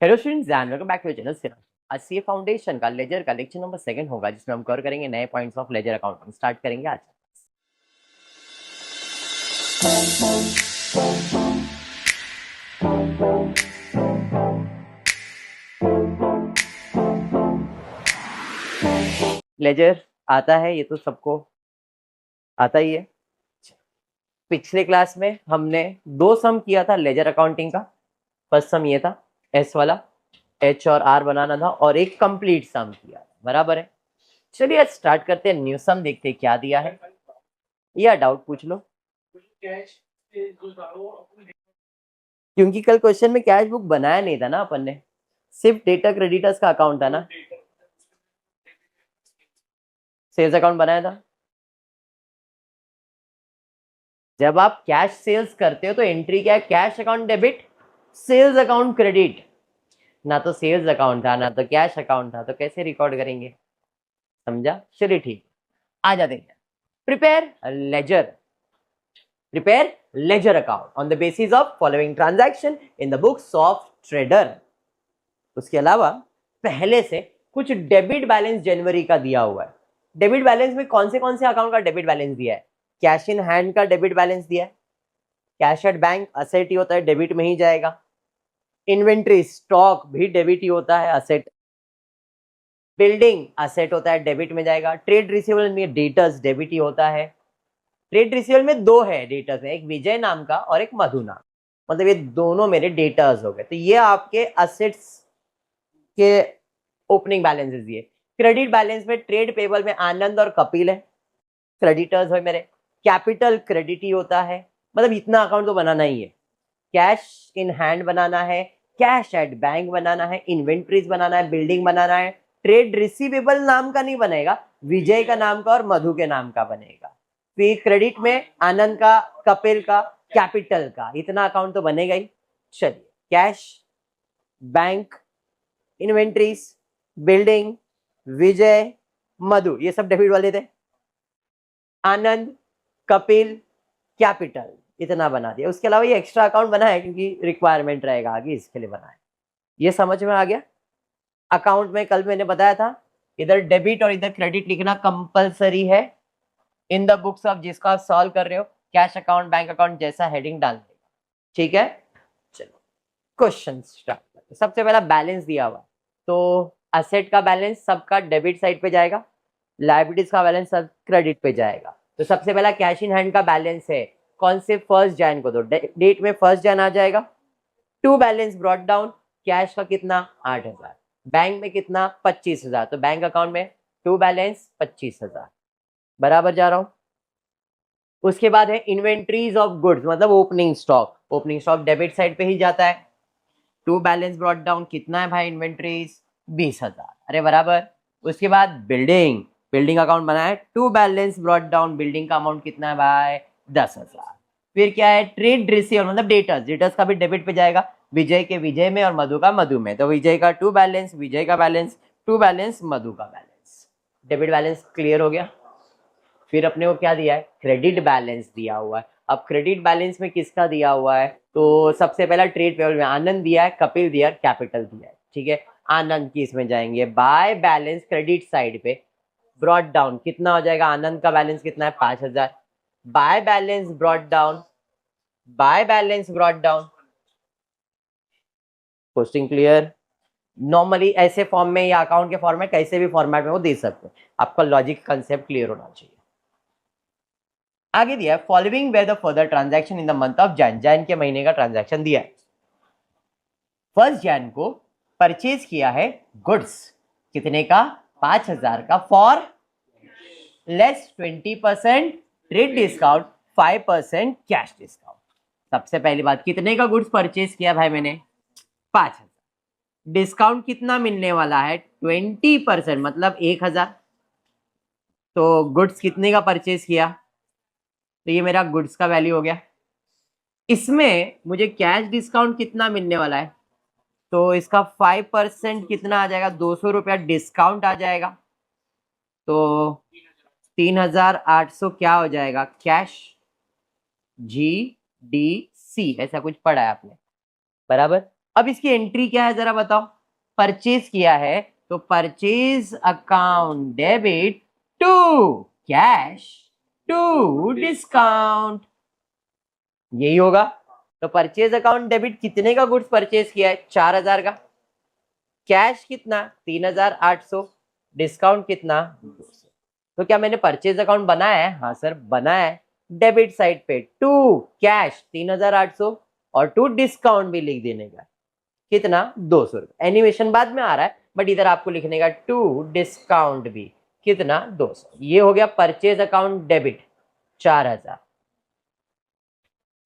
Hello students and welcome back to channel सिरा। आज CA foundation का लेजर का लेक्चर नंबर 2 होगा, जिसमें हम कवर करेंगे नए points of ledger accounting. Start करेंगे आज। लेजर आता है, ये तो सबको आता ही है। पिछले क्लास में हमने 2 सम किया था लेजर अकाउंटिंग का। फर्स्ट सम ये था, एस वाला, एच और आर बनाना था, और एक कंप्लीट सम किया, बराबर है। चलिए आज स्टार्ट करते हैं, न्यू सम देखते हैं क्या दिया है, या डाउट पूछ लो, क्योंकि कल क्वेश्चन में कैश बुक बनाया नहीं था ना अपन ने, सिर्फ डेटा क्रेडिटर्स का अकाउंट था ना, सेल्स अकाउंट बनाया था। जब आप कैश सेल्स करते हो तो एंट्री क्या है, cash account debit, sales account credit. ना तो सेल्स अकाउंट था ना तो कैश अकाउंट था, तो कैसे रिकॉर्ड करेंगे, समझा। चलिए ठीक, आ जाते हैं। Prepare ledger, prepare ledger account on the basis of following transaction in the books of trader। उसके अलावा पहले से कुछ डेबिट बैलेंस जनवरी का दिया हुआ है। डेबिट बैलेंस में कौन से अकाउंट का डेबिट बैलेंस दिया है, कैश इन हैंड का डेबिट बैलेंस दिया है। कैश एट बैंक असेट ही होता है, डेबिट में ही जाएगा। इन्वेंट्री स्टॉक भी डेबिट ही होता है, असेट। बिल्डिंग असेट होता है, डेबिट में जाएगा। ट्रेड रिसीवेबल में डेटर्स डेबिट ही होता है। ट्रेड रिसीवेबल में 2 है डेटर्स में, एक विजय नाम का और एक मधु नाम, मतलब ये दोनों मेरे डेटर्स हो गए। तो ये आपके असेट्स के ओपनिंग बैलेंसेस दिए। क्रेडिट बैलेंस में ट्रेड पेबल में आनंद और कपिल है, क्रेडिटर्स है मेरे। कैपिटल क्रेडिट ही होता है, मतलब इतना अकाउंट तो बनाना ही है। कैश इन हैंड बनाना है, कैश एट बैंक बनाना है, इन्वेंट्रीज बनाना है, बिल्डिंग बनाना है। ट्रेड रिसीवेबल नाम का नहीं बनेगा, विजय का नाम का और मधु के नाम का बनेगा। फिर क्रेडिट में आनंद का, कपिल का, कैपिटल का, इतना अकाउंट तो बनेगा ही। चलिए, कैश, बैंक, इन्वेंट्रीज, बिल्डिंग, विजय, मधु, ये सब डेबिट वाले थे। आनंद, कपिल, कैपिटल, इतना बना दिया। उसके अलावा ये एक्स्ट्रा अकाउंट बना है क्योंकि रिक्वायरमेंट रहेगा आगे, इसके लिए बना है। ये समझ में आ गया। अकाउंट में कल मैंने बताया था, इधर डेबिट और इधर क्रेडिट लिखना कंपलसरी है इन द बुक्स ऑफ, जिसका आप सॉल्व कर रहे हो। कैश अकाउंट, बैंक अकाउंट जैसा हेडिंग डाल देगा, ठीक है। चलो क्वेश्चन स्टार्ट करते। सबसे पहला बैलेंस दिया हुआ, तो असेट का बैलेंस सबका डेबिट साइड पे जाएगा, लायबिलिटीज का बैलेंस सब क्रेडिट पे जाएगा। तो सबसे पहला कैश इन हैंड का बैलेंस है, कौन से, 1 जनवरी को, तो डेट में 1 जनवरी आ जाएगा। To balance brought down, cash का कितना 8,000, बैंक में कितना 25,000, तो बैंक अकाउंट में टू बैलेंस 25,000, बराबर जा रहा हूं। उसके बाद है इन्वेंट्रीज ऑफ गुड्स, मतलब opening stock. Opening stock debit side पे ही जाता है। टू बैलेंस ब्रॉट डाउन कितना है भाई, इन्वेंट्रीज 20,000, अरे बराबर। उसके बाद बिल्डिंग, बिल्डिंग अकाउंट बना है, to balance brought down, building का अमाउंट कितना है भाई 10,000। फिर क्या है, ट्रेड रिसीवेबल, मतलब डेटर्स, डेटर्स का भी डेबिट पे जाएगा, विजय के विजय में और मधु का मधु में। तो विजय का टू बैलेंस, विजय का बैलेंस, टू बैलेंस, मधु का बैलेंस। डेबिट बैलेंस क्लियर हो गया। फिर अपने को क्या दिया है, क्रेडिट बैलेंस दिया हुआ है। अब क्रेडिट बैलेंस में किसका दिया हुआ है, तो सबसे पहला ट्रेड पेबल में आनंद दिया है, कपिल दिया है, कैपिटल दिया है, ठीक है। आनंद की इसमें जाएंगे, बाय बैलेंस क्रेडिट साइड पे ब्रॉट डाउन कितना हो जाएगा, आनंद का बैलेंस कितना है 5,000। By balance brought down, by balance brought down, posting clear. Normally ऐसे फॉर्म में या अकाउंट के फॉर्म में, कैसे भी फॉर्मेट में वो दे सकते हैं, आपका लॉजिक कंसेप्ट क्लियर होना चाहिए। आगे दिया है, following where the further transaction in the month of Jan, Jan के महीने का ट्रांजैक्शन दिया है। 1 जैन को परचेज किया है गुड्स, कितने का 5,000 का, for less 20% trade discount, 5% cash discount. सबसे पहली बात, कितने का गुड्स परचेज किया भाई मैंने 5,000, डिस्काउंट कितना मिलने वाला है 20%, मतलब 1,000। तो गुड्स कितने का परचेज किया, तो ये मेरा गुड्स का वैल्यू हो गया। इसमें मुझे कैश डिस्काउंट कितना मिलने वाला है, तो इसका 5% कितना आ जाएगा, 200 रुपया डिस्काउंट आ जाएगा, तो 3,800 क्या हो जाएगा कैश, GDC, ऐसा कुछ पढ़ा है आपने, बराबर। अब इसकी एंट्री क्या है जरा बताओ, परचेज किया है तो purchase account debit to cash to discount, यही होगा। तो परचेज अकाउंट डेबिट कितने का गुड्स परचेज किया है, 4000 का, कैश कितना 3800, डिस्काउंट कितना 200। तो क्या मैंने परचेज अकाउंट बनाया है, हाँ सर बनाया है, डेबिट साइड पे टू कैश 3800 और टू डिस्काउंट भी लिख देने का, कितना 200 रुपए। एनिमेशन बाद में आ रहा है बट इधर आपको लिखने का टू डिस्काउंट भी कितना 200। ये हो गया परचेज अकाउंट डेबिट 4000।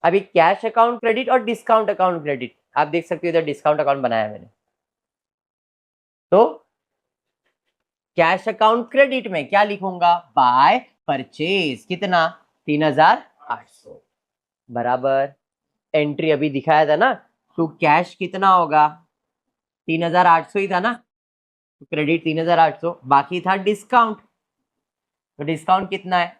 अभी कैश अकाउंट क्रेडिट और डिस्काउंट अकाउंट क्रेडिट, आप देख सकते हो इधर डिस्काउंट अकाउंट बनाया मैंने। तो कैश अकाउंट क्रेडिट में क्या लिखूंगा, बाय परचेज कितना 3800 बराबर, एंट्री अभी दिखाया था ना, तो कैश कितना होगा 3800 ही था ना, तो क्रेडिट 3800, बाकी था डिस्काउंट, तो डिस्काउंट कितना है,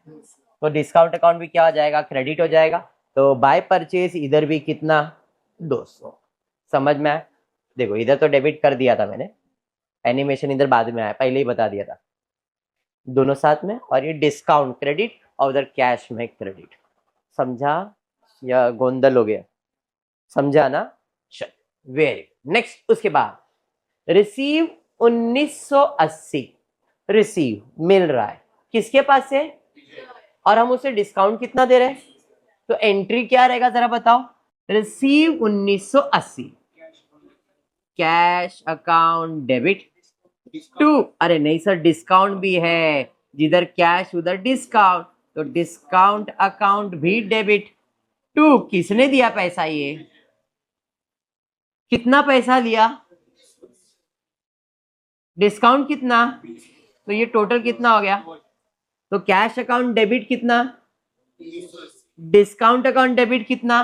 तो डिस्काउंट अकाउंट भी क्या हो जाएगा, क्रेडिट हो जाएगा। तो बाय परचेज इधर भी कितना 200, समझ में आया। देखो इधर तो डेबिट कर दिया था मैंने, एनिमेशन इधर बाद में आया, पहले ही बता दिया था, दोनों साथ में। और ये डिस्काउंट क्रेडिट और उधर कैश में क्रेडिट, समझा या गोंदल हो गया, समझा ना। चल वेरी नेक्स्ट, उसके बाद रिसीव 1980, रिसीव मिल रहा है किसके पास से, और हम उसे डिस्काउंट कितना दे रहे हैं, तो एंट्री क्या रहेगा जरा बताओ, receive 1980 cash account debit to, अरे नहीं सर डिस्काउंट भी है, जिधर कैश उधर डिस्काउंट, तो डिस्काउंट अकाउंट भी डेबिट टू, किसने दिया पैसा, ये कितना पैसा लिया, डिस्काउंट कितना, तो ये टोटल कितना हो गया, तो कैश अकाउंट डेबिट कितना, डिस्काउंट अकाउंट डेबिट कितना,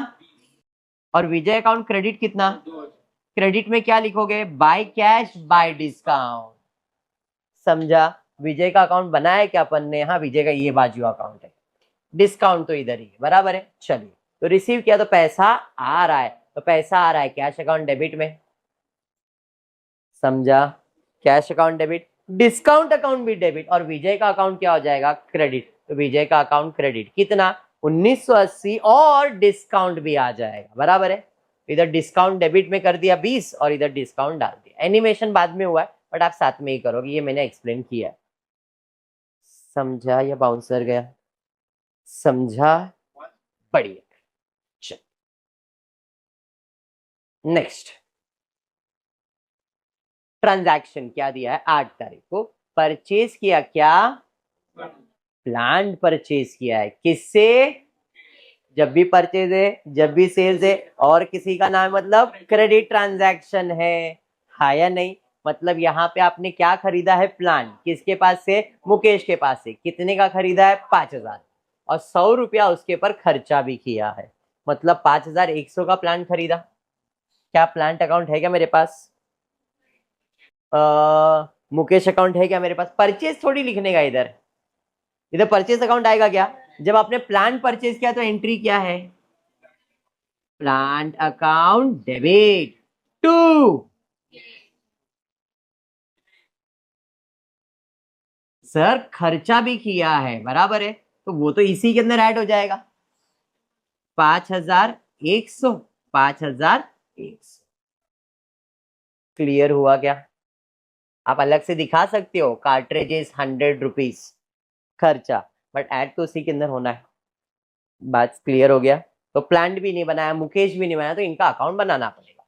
और विजय अकाउंट क्रेडिट कितना, क्रेडिट में क्या लिखोगे, बाय कैश बाय डिस्काउंट, समझा। विजय का अकाउंट बनाया क्या अपन ने, हाँ विजय का ये बाजू अकाउंट है, डिस्काउंट तो इधर ही है, बराबर है। चलिए तो रिसीव किया तो पैसा आ रहा है, तो पैसा आ रहा है कैश अकाउंट डेबिट में, समझा, cash account debit, discount account भी डेबिट, और विजय का अकाउंट क्या हो जाएगा, क्रेडिट, तो विजय का अकाउंट क्रेडिट कितना 1980 और डिस्काउंट भी आ जाएगा, बराबर है। इधर डिस्काउंट डेबिट में कर दिया 20 और इधर डिस्काउंट डाल दिया, एनिमेशन बाद में हुआ है बट आप साथ में ही करोगे, ये मैंने एक्सप्लेन किया है, समझा या बाउंसर गया, समझा, बढ़िया। नेक्स्ट ट्रांजैक्शन क्या दिया है, 8 तारीख को परचेज किया, क्या प्लांट परचेज किया है, किससे, जब भी परचेज है जब भी सेल्स है और किसी का नाम मतलब क्रेडिट ट्रांजैक्शन है, हाँ या नहीं, मतलब यहाँ पे आपने क्या खरीदा है, प्लांट, किसके पास से, मुकेश के पास से, कितने का खरीदा है 5000, और 100 रुपया उसके पर खर्चा भी किया है, मतलब 5100 का प्लांट खरीदा। क्या प्लांट अकाउंट है क्या मेरे पास, मुकेश अकाउंट है क्या मेरे पास, परचेज थोड़ी लिखने का इधर, इधर परचेज अकाउंट आएगा क्या, जब आपने प्लांट परचेज किया तो एंट्री क्या है, plant account debit to, sir खर्चा भी किया है, बराबर है, तो वो तो इसी के अंदर ऐड हो जाएगा, 5100, 5100, क्लियर हुआ क्या। आप अलग से दिखा सकते हो कार्ट्रिजेस 100 रुपीज खर्चा, बट ऐड तो उसी के अंदर होना है, बात क्लियर हो गया। तो प्लांट भी नहीं बनाया, मुकेश भी नहीं बनाया, तो इनका अकाउंट बनाना पड़ेगा।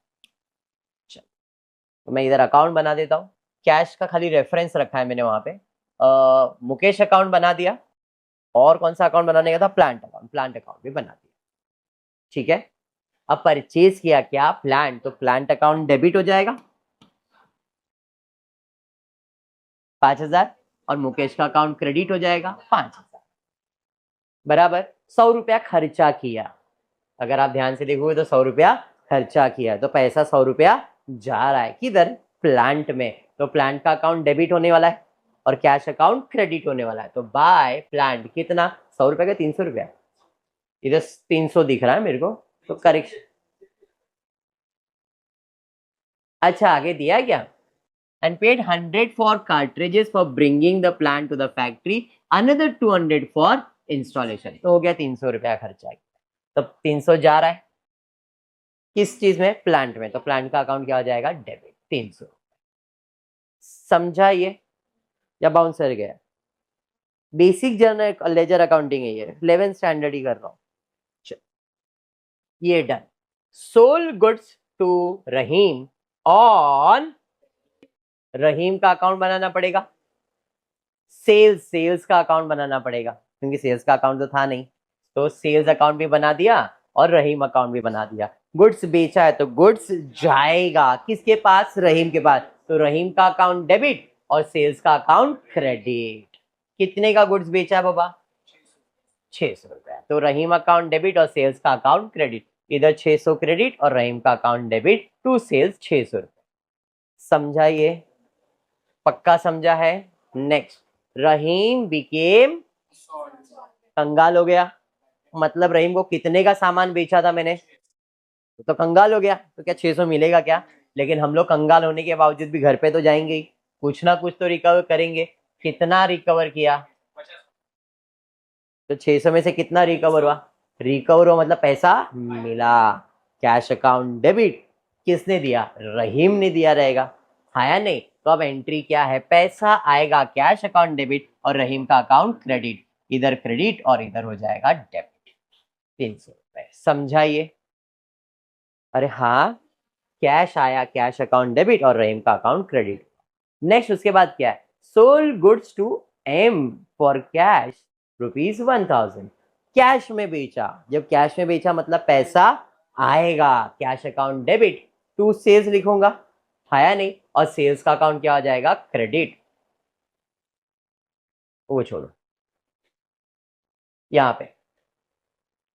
चलो तो मैं इधर अकाउंट बना देता हूँ, कैश का खाली रेफरेंस रखा है मैंने वहां पे, मुकेश अकाउंट बना दिया, और कौन सा अकाउंट बनाने का था, प्लांट अकाउंट, प्लांट अकाउंट भी बना दिया, ठीक है। अब परचेज किया क्या, प्लांट, तो प्लांट अकाउंट डेबिट हो जाएगा 5000, और मुकेश का अकाउंट क्रेडिट हो जाएगा 5000, बराबर। 100 रुपया खर्चा किया, अगर आप ध्यान से देखोगे तो 100 रुपया खर्चा किया, तो पैसा 100 रुपया जा रहा है किधर, प्लांट में, तो प्लांट का अकाउंट डेबिट होने वाला है और कैश अकाउंट क्रेडिट होने वाला है, तो बाय प्लांट कितना 100 रुपया का 300 रुपया, इधर 300 दिख रहा है मेरे को, तो करेक्शन अच्छा आगे दिया क्या, and paid 100 for cartridges for bringing the plant to the factory, another 200 for installation। तो हो गया 300 रुपया खर्चा। तब 300 जा रहा है किस चीज में, प्लांट में, तो प्लांट का अकाउंट क्या हो जाएगा, डेबिट 300। समझा ये या बाउंसर गया? बेसिक जर्नल लेजर अकाउंटिंग है ये, 11th स्टैंडर्ड ही कर रहा हूं। ये done. Sold goods to Rahim on, Rahim का अकाउंट बनाना पड़ेगा, सेल्स का अकाउंट बनाना पड़ेगा क्योंकि सेल्स का अकाउंट तो था नहीं, तो सेल्स अकाउंट भी बना दिया और रहीम अकाउंट भी बना दिया। गुड्स बेचा है तो गुड्स जाएगा किसके पास, रहीम के पास, तो रहीम का अकाउंट डेबिट और सेल्स का अकाउंट क्रेडिट। कितने का गुड्स बेचा है बाबा, 600 रुपया, तो रहीम अकाउंट डेबिट और सेल्स का अकाउंट क्रेडिट, इधर 600 क्रेडिट और रहीम का अकाउंट डेबिट टू सेल्स 600 रुपया। समझा ये, पक्का समझा है? नेक्स्ट, रहीम बिकेम, कंगाल हो गया, मतलब रहीम को कितने का सामान बेचा था मैंने, तो कंगाल हो गया, तो क्या 600 मिलेगा क्या? लेकिन हम लोग कंगाल होने के बावजूद भी घर पे तो जाएंगे ही, कुछ ना कुछ तो रिकवर करेंगे। कितना रिकवर किया, तो 600 में से कितना रिकवर हुआ, रिकवर हुआ मतलब पैसा मिला, कैश अकाउंट डेबिट, किसने दिया, रहीम ने दिया रहेगा, आया नहीं, तो अब एंट्री क्या है, पैसा आएगा कैश अकाउंट डेबिट और रहीम का अकाउंट क्रेडिट, इधर क्रेडिट और इधर हो जाएगा डेबिट 300 रुपए। समझाइए? अरे हाँ, कैश आया कैश अकाउंट डेबिट और रहीम का अकाउंट क्रेडिट। नेक्स्ट उसके बाद क्या है, sold goods to M for cash ₹1000, cash में बेचा, जब कैश में बेचा मतलब पैसा आएगा, cash account debit to sales लिखूंगा, आया नहीं, और सेल्स का अकाउंट क्या हो जाएगा, क्रेडिट, वो छोड़ो। यहां पे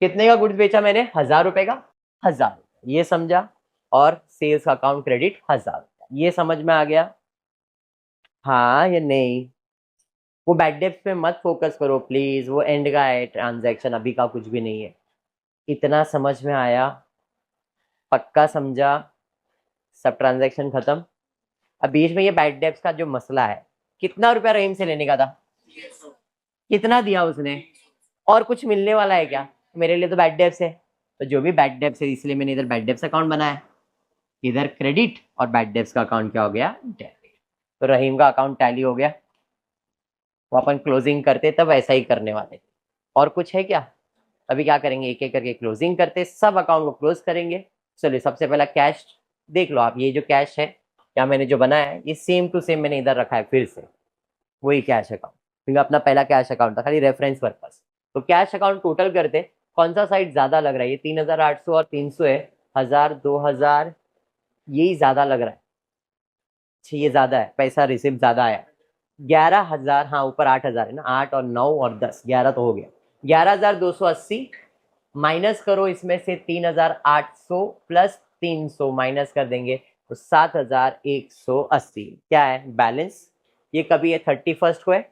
कितने का गुड्स बेचा मैंने, 1000 रुपए का, 1000, ये समझा, और सेल्स का अकाउंट क्रेडिट 1000, ये समझ में आ गया? हाँ या नहीं? वो बैड डेब्ट्स पे मत फोकस करो प्लीज, वो एंड का है ट्रांजैक्शन, अभी का कुछ भी नहीं है। इतना समझ में आया, पक्का समझा, सब ट्रांजैक्शन खत्म। अब बीच में ये बैड डेब्ट्स का जो मसला है, कितना रुपया रहीम से लेने का था, कितना दिया उसने, और कुछ मिलने वाला है क्या, मेरे लिए तो बैड डेब्ट्स है, तो जो भी बैड डेब्ट्स है इसलिए मैंने इधर बैड डेब्ट्स अकाउंट बनाया, इधर क्रेडिट और बैड डेब्ट्स का अकाउंट क्या हो गया, डेबिट। तो रहीम का अकाउंट टैली हो गया, वो अपन क्लोजिंग करते तब ऐसा ही करने वाले। और कुछ है क्या, अभी क्या करेंगे, एक एक करके क्लोजिंग करते, सब अकाउंट को क्लोज करेंगे। चलिए सबसे पहला कैश देख लो आप, ये जो कैश है क्या मैंने जो बनाया है, ये सेम टू सेम मैंने इधर रखा है, फिर से वही कैश अकाउंट, क्योंकि अपना पहला कैश अकाउंट था, खाली रेफरेंस पर्पस। तो कैश अकाउंट टोटल करते, कौन सा साइड ज्यादा लग रहा है, ये 3800 और 300 है, 1000 2000, यही ज्यादा लग रहा है, ये ज्यादा है, पैसा रिसिप्ट ज्यादा आया, 11,000, हाँ ऊपर 8,000 है ना, 8 और 9 और 10, 11 तो हो गया, 11,280 माइनस करो इसमें से 3,800 प्लस 300 माइनस कर देंगे तो 7,180, क्या है बैलेंस, ये कभी ये 31st को है,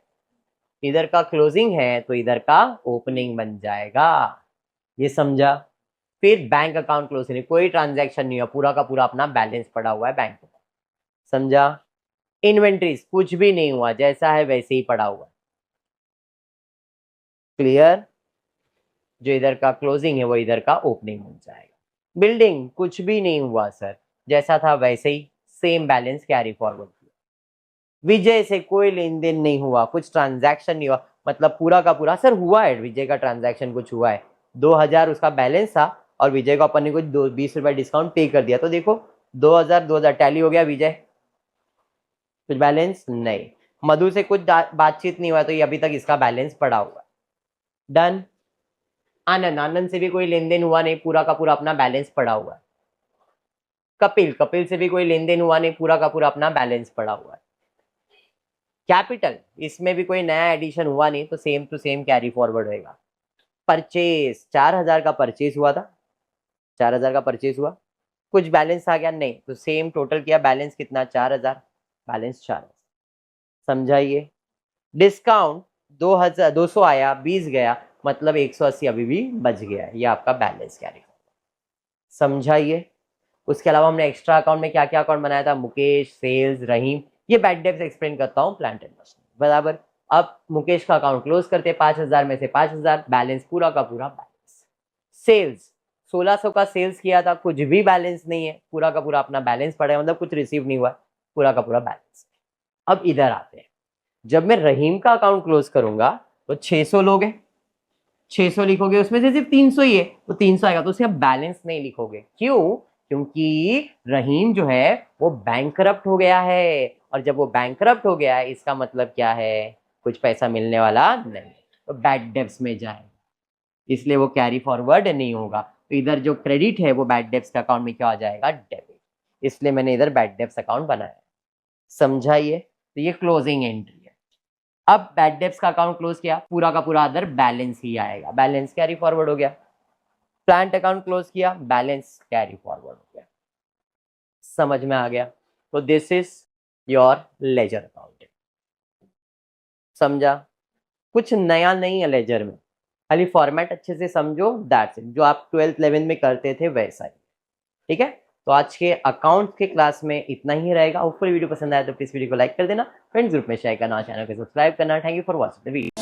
इधर का क्लोजिंग है तो इधर का ओपनिंग बन जाएगा, ये समझा? फिर बैंक अकाउंट क्लोज नहीं, कोई ट्रांजैक्शन नहीं है, पूरा का पूरा अपना बैलेंस पड़ा हुआ है बैंक में, समझा? इन्वेंट्रीज कुछ भी नहीं हुआ, जैसा है वैसे ही पड़ा हुआ, क्लियर? जो इधर का क्लोजिंग है वो इधर का ओपनिंग बन जाएगा। बिल्डिंग कुछ भी नहीं हुआ सर, जैसा था वैसे ही सेम बैलेंस कैरी फॉरवर्ड किया। विजय से कोई लेन देन नहीं हुआ, कुछ ट्रांजैक्शन नहीं हुआ, मतलब पूरा का पूरा सर हुआ है, विजय का ट्रांजैक्शन कुछ हुआ है, 2000 उसका बैलेंस था और विजय को अपन ने कुछ 20 रुपए डिस्काउंट पे कर दिया, तो देखो 2000 टैली हो गया, विजय कुछ बैलेंस नहीं, मधु से कुछ बातचीत नहीं हुआ तो ये अभी तक इसका बैलेंस पड़ा हुआ है, डन। आनंद से भी कोई लेन देन हुआ नहीं, पूरा का पूरा अपना बैलेंस पड़ा हुआ है। कपिल से भी कोई लेन देन हुआ नहीं, पूरा का पूरा अपना बैलेंस पड़ा हुआ है। कैपिटल, इसमें भी कोई नया एडिशन हुआ नहीं तो same to same carry forward रहेगा। परचेज 4000 का परचेज हुआ था, 4000 का परचेज हुआ, कुछ बैलेंस आ गया नहीं, तो सेम टोटल किया, बैलेंस कितना 4000, बैलेंस 4000, समझाइए? डिस्काउंट 200 आया, 20 गया, मतलब 180 अभी भी बच गया, ये आपका बैलेंस कैरी, समझाइए? उसके अलावा हमने एक्स्ट्रा अकाउंट में क्या क्या अकाउंट बनाया था, मुकेश, सेल्स, रहीम, ये बैड डेब्ट्स एक्सप्लेन करता हूँ प्लांट एंड मशीनरी बराबर। अब मुकेश का अकाउंट क्लोज करते हैं, 5,000 में से 5,000 बैलेंस, पूरा का पूरा बैलेंस। सेल्स 1600 का सेल्स किया था, कुछ भी बैलेंस नहीं है, पूरा का पूरा अपना बैलेंस पड़ा है, मतलब कुछ रिसीव नहीं हुआ, पूरा का पूरा बैलेंस। अब इधर आते हैं, जब मैं रहीम का अकाउंट क्लोज करूंगा तो 600 लोग हैं, 600 लिखोगे, उसमें से सिर्फ 300 ही है, तो 300 आएगा, तो उसका बैलेंस नहीं लिखोगे। क्यों? क्योंकि रहीम जो है वो बैंकरप्ट हो गया है, और जब वो बैंकरप्ट हो गया है इसका मतलब क्या है, कुछ पैसा मिलने वाला नहीं, तो बैड डेब्ट्स में जाए, इसलिए वो कैरी फॉरवर्ड नहीं होगा। तो इधर जो क्रेडिट है वो बैड डेब्ट्स के अकाउंट में क्या आ जाएगा, डेबिट, इसलिए मैंने इधर बैड डेब्ट्स अकाउंट बनाया। समझाइए, तो ये क्लोजिंग एंट्री है। अब बैड डेब्ट्स का अकाउंट क्लोज किया, पूरा का पूरा अदर बैलेंस ही आएगा, बैलेंस कैरी फॉरवर्ड हो गया। प्लांट अकाउंट क्लोज किया, बैलेंस कैरी फॉरवर्ड हो गया। समझ में आ गया? तो this is your ledger account. समझा? कुछ नया नहीं है लेजर में, खाली फॉर्मेट अच्छे से समझो, दैट्स इट, जो आप 12th 11th में करते थे वैसा ही। ठीक है, तो आज के अकाउंट के क्लास में इतना ही रहेगा। होपफुली वीडियो पसंद आया तो प्लीज वीडियो को लाइक कर देना, फ्रेंड्स ग्रुप में शेयर करना, चैनल को सब्सक्राइब करना। Thank you for watching the video.